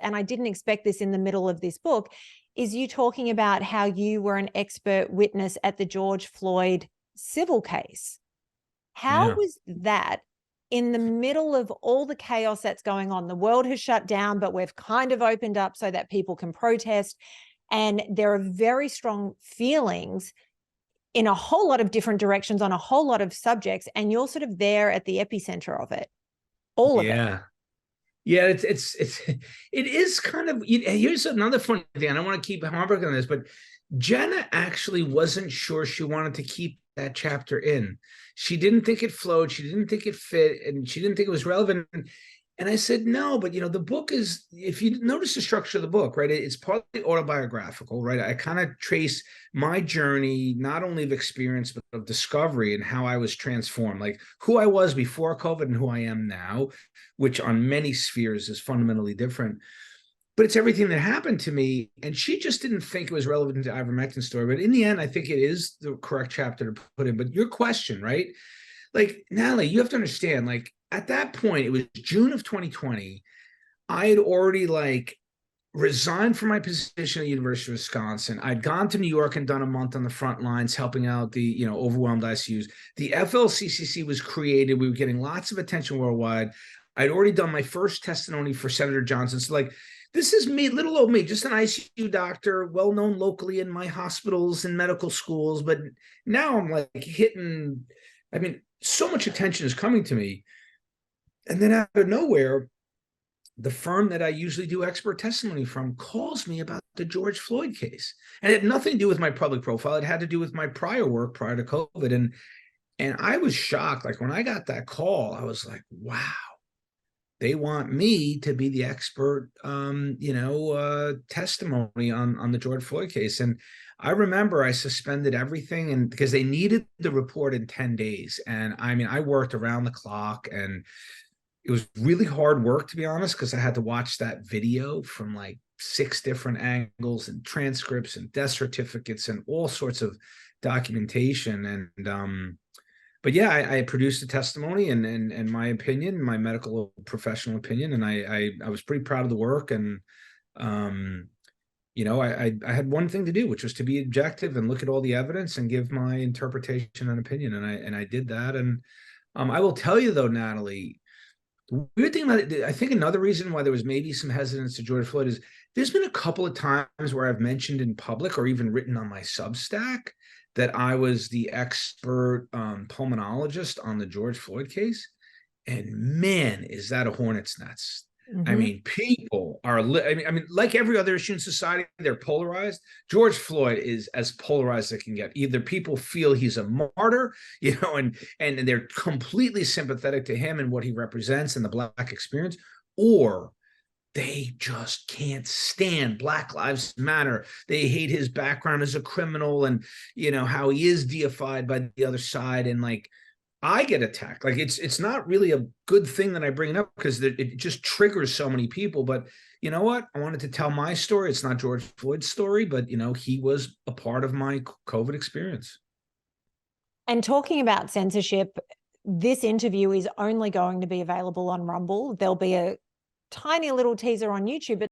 and I didn't expect this in the middle of this book, is you talking about how you were an expert witness at the George Floyd civil case. How was that in the middle of all the chaos that's going on? The world has shut down, but we've kind of opened up so that people can protest. And there are very strong feelings in a whole lot of different directions on a whole lot of subjects. And you're sort of there at the epicenter of it, all of it. Yeah, it is kind of, here's another funny thing. I don't want to keep hammering on this, but Jenna actually wasn't sure she wanted to keep that chapter in. She didn't think it flowed. She didn't think it fit, and she didn't think it was relevant. And I said, no, but the book is, if you notice the structure of the book, right, it's partly autobiographical, right? I kind of trace my journey, not only of experience, but of discovery and how I was transformed, like who I was before COVID and who I am now, which on many spheres is fundamentally different. But it's everything that happened to me. And she just didn't think it was relevant to ivermectin's story. But in the end, I think it is the correct chapter to put in. But your question, right? Like, Natalie, you have to understand, like, at that point, it was June of 2020. I had already resigned from my position at the University of Wisconsin. I'd gone to New York and done a month on the front lines, helping out the overwhelmed ICUs. The FLCCC was created. We were getting lots of attention worldwide. I'd already done my first testimony for Senator Johnson. So this is me, little old me, just an ICU doctor, well known locally in my hospitals and medical schools. But now I'm hitting. So much attention is coming to me. And then out of nowhere, the firm that I usually do expert testimony from calls me about the George Floyd case. And it had nothing to do with my public profile. It had to do with my prior work prior to COVID. And I was shocked. Like, when I got that call, I was like, wow, they want me to be the expert, testimony on the George Floyd case. And I remember I suspended everything, and because they needed the report in 10 days. And I worked around the clock, and it was really hard work, to be honest, because I had to watch that video from 6 different angles and transcripts and death certificates and all sorts of documentation. But yeah, I produced a testimony and my opinion, my medical professional opinion, and I was pretty proud of the work. And I had one thing to do, which was to be objective and look at all the evidence and give my interpretation and opinion, and I did that. And I will tell you though, Natalie, the weird thing about it, I think another reason why there was maybe some hesitance to George Floyd is there's been a couple of times where I've mentioned in public or even written on my Substack that I was the expert pulmonologist on the George Floyd case. And man, is that a hornet's nest. Mm-hmm. People are, like every other issue in society, they're polarized. George Floyd is as polarized as it can get. Either people feel he's a martyr, and they're completely sympathetic to him and what he represents and the Black experience, or they just can't stand Black Lives Matter. They hate his background as a criminal and, how he is deified by the other side. And I get attacked. It's not really a good thing that I bring it up because it just triggers so many people. But you know what? I wanted to tell my story. It's not George Floyd's story, but he was a part of my COVID experience. And talking about censorship, this interview is only going to be available on Rumble. There'll be a tiny little teaser on YouTube, but